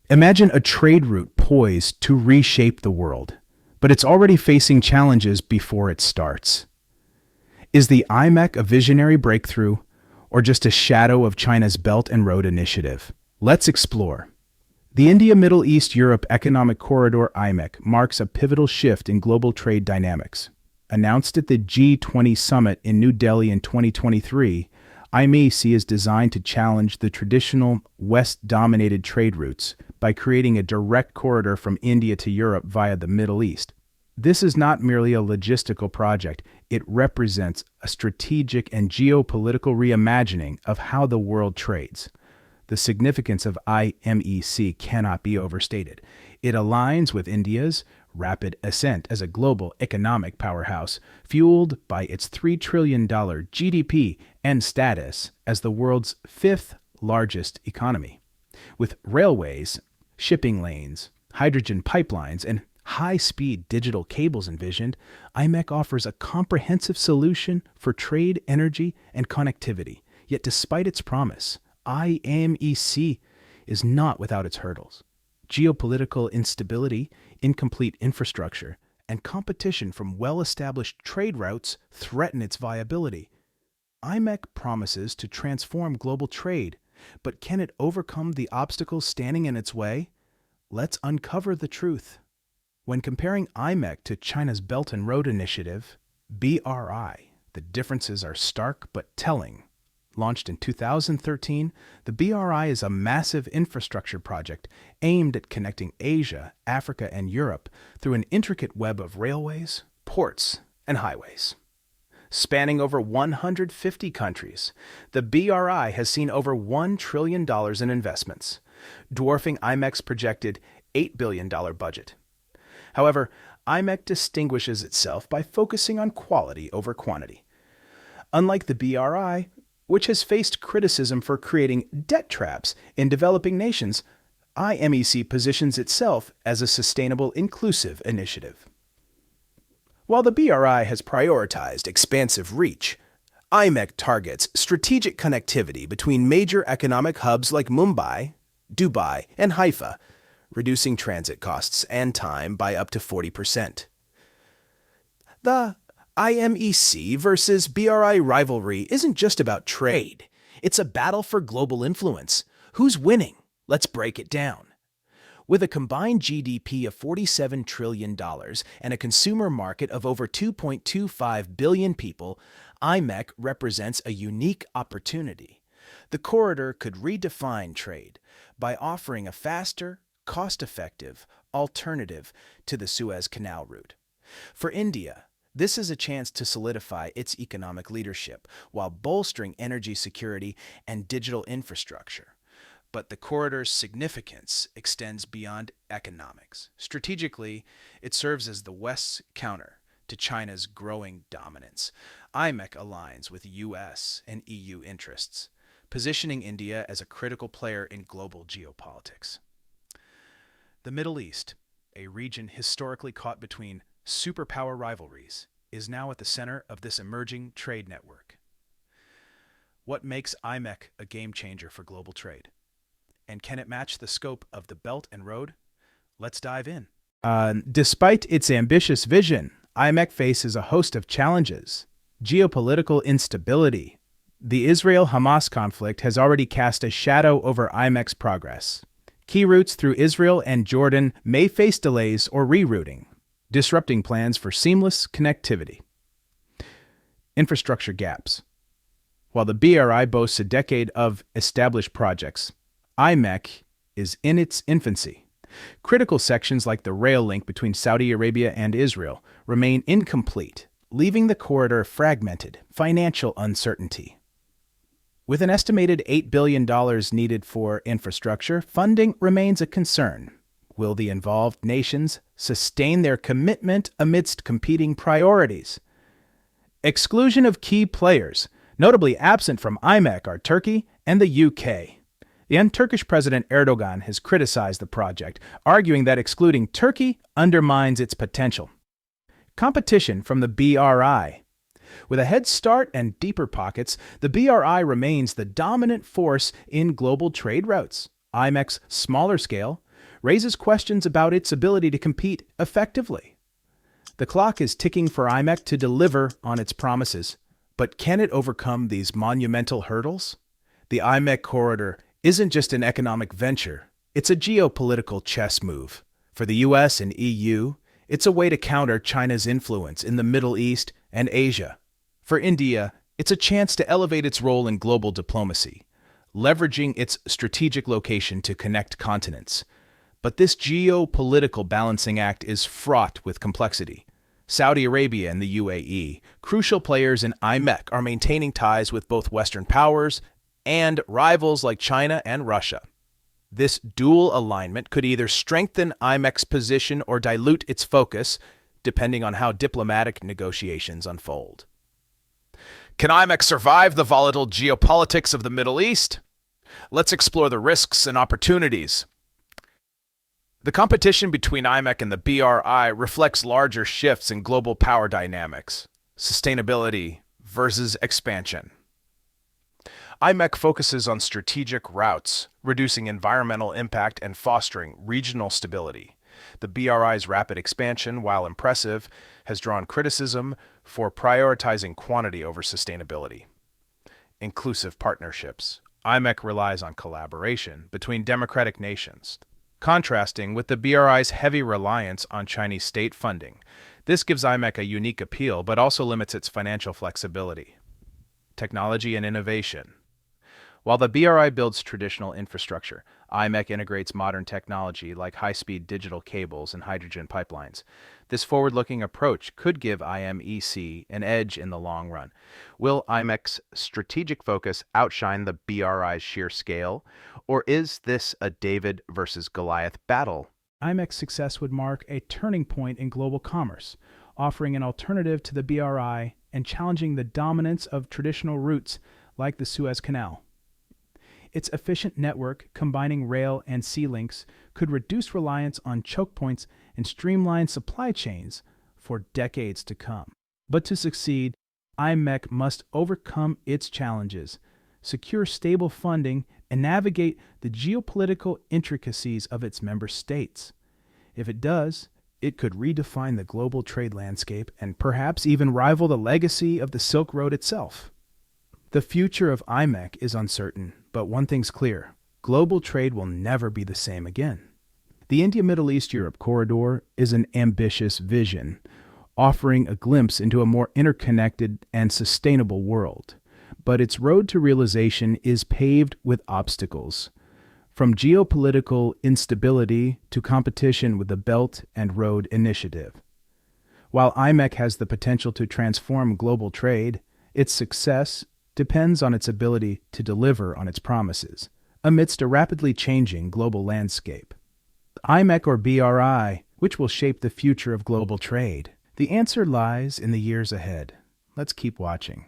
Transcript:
Imagine a trade route poised to reshape the world, but it's already facing challenges before it starts. Is the IMEC a visionary breakthrough or just a shadow of China's Belt and Road Initiative? Let's explore. The India-Middle East-Europe Economic Corridor IMEC marks a pivotal shift in global trade dynamics. Announced at the G20 summit in New Delhi in 2023, IMEC is designed to challenge the traditional West-dominated trade routes by creating a direct corridor from India to Europe via the Middle East. This is not merely a logistical project, it represents a strategic and geopolitical reimagining of how the world trades. The significance of IMEC cannot be overstated. It aligns with India's rapid ascent as a global economic powerhouse, fueled by its $3 trillion GDP and status as the world's fifth largest economy. With railways, shipping lanes, hydrogen pipelines, and high-speed digital cables envisioned, IMEC offers a comprehensive solution for trade, energy, and connectivity. Yet despite its promise, IMEC is not without its hurdles. Geopolitical instability, incomplete infrastructure, and competition from well-established trade routes threaten its viability. IMEC promises to transform global trade, but can it overcome the obstacles standing in its way? Let's uncover the truth. When comparing IMEC to China's Belt and Road Initiative, BRI, the differences are stark but telling. Launched in 2013, the BRI is a massive infrastructure project aimed at connecting Asia, Africa, and Europe through an intricate web of railways, ports, and highways. Spanning over 150 countries, the BRI has seen over $1 trillion in investments, dwarfing IMEC's projected $8 billion budget. However, IMEC distinguishes itself by focusing on quality over quantity. Unlike the BRI, which has faced criticism for creating debt traps in developing nations, IMEC positions itself as a sustainable, inclusive initiative. While the BRI has prioritized expansive reach, IMEC targets strategic connectivity between major economic hubs like Mumbai, Dubai, and Haifa, reducing transit costs and time by up to 40%. The IMEC versus BRI rivalry isn't just about trade. It's a battle for global influence. Who's winning? Let's break it down. With a combined GDP of $47 trillion and a consumer market of over 2.25 billion people, IMEC represents a unique opportunity. The corridor could redefine trade by offering a faster, cost-effective alternative to the Suez Canal route. For India, this is a chance to solidify its economic leadership while bolstering energy security and digital infrastructure. But the corridor's significance extends beyond economics. Strategically, it serves as the West's counter to China's growing dominance. IMEC aligns with US and EU interests, positioning India as a critical player in global geopolitics. The Middle East, a region historically caught between superpower rivalries, is now at the center of this emerging trade network. What makes IMEC a game changer for global trade? And can it match the scope of the Belt and Road? Let's dive in. Despite its ambitious vision, IMEC faces a host of challenges. Geopolitical instability. The Israel-Hamas conflict has already cast a shadow over IMEC's progress. Key routes through Israel and Jordan may face delays or rerouting, disrupting plans for seamless connectivity. Infrastructure gaps. While the BRI boasts a decade of established projects, IMEC is in its infancy. Critical sections like the rail link between Saudi Arabia and Israel remain incomplete, leaving the corridor fragmented, financial uncertainty. With an estimated $8 billion needed for infrastructure, funding remains a concern. Will the involved nations sustain their commitment amidst competing priorities? Exclusion of key players, notably absent from IMEC, are Turkey and the UK. The Turkish President Erdogan has criticized the project, arguing that excluding Turkey undermines its potential. Competition from the BRI. With a head start and deeper pockets, the BRI remains the dominant force in global trade routes. IMEC's smaller scale, raises questions about its ability to compete effectively. The clock is ticking for IMEC to deliver on its promises, but can it overcome these monumental hurdles? The IMEC corridor isn't just an economic venture, it's a geopolitical chess move. For the US and EU, it's a way to counter China's influence in the Middle East and Asia. For India, it's a chance to elevate its role in global diplomacy, leveraging its strategic location to connect continents. But this geopolitical balancing act is fraught with complexity. Saudi Arabia and the UAE, crucial players in IMEC, are maintaining ties with both Western powers and rivals like China and Russia. This dual alignment could either strengthen IMEC's position or dilute its focus, depending on how diplomatic negotiations unfold. Can IMEC survive the volatile geopolitics of the Middle East? Let's explore the risks and opportunities. The competition between IMEC and the BRI reflects larger shifts in global power dynamics, sustainability versus expansion. IMEC focuses on strategic routes, reducing environmental impact and fostering regional stability. The BRI's rapid expansion, while impressive, has drawn criticism for prioritizing quantity over sustainability. Inclusive partnerships. IMEC relies on collaboration between democratic nations, contrasting with the BRI's heavy reliance on Chinese state funding. This gives IMEC a unique appeal, but also limits its financial flexibility. Technology and innovation. While the BRI builds traditional infrastructure, IMEC integrates modern technology like high-speed digital cables and hydrogen pipelines. This forward-looking approach could give IMEC an edge in the long run. Will IMEC's strategic focus outshine the BRI's sheer scale, or is this a David versus Goliath battle? IMEC's success would mark a turning point in global commerce, offering an alternative to the BRI and challenging the dominance of traditional routes like the Suez Canal. Its efficient network, combining rail and sea links, could reduce reliance on choke points and streamline supply chains for decades to come. But to succeed, IMEC must overcome its challenges, secure stable funding, and navigate the geopolitical intricacies of its member states. If it does, it could redefine the global trade landscape and perhaps even rival the legacy of the Silk Road itself. The future of IMEC is uncertain, but one thing's clear: global trade will never be the same again. The India-Middle East-Europe corridor is an ambitious vision, offering a glimpse into a more interconnected and sustainable world. But its road to realization is paved with obstacles, from geopolitical instability to competition with the Belt and Road Initiative. While IMEC has the potential to transform global trade, its success depends on its ability to deliver on its promises amidst a rapidly changing global landscape. IMEC or BRI, which will shape the future of global trade? The answer lies in the years ahead. Let's keep watching.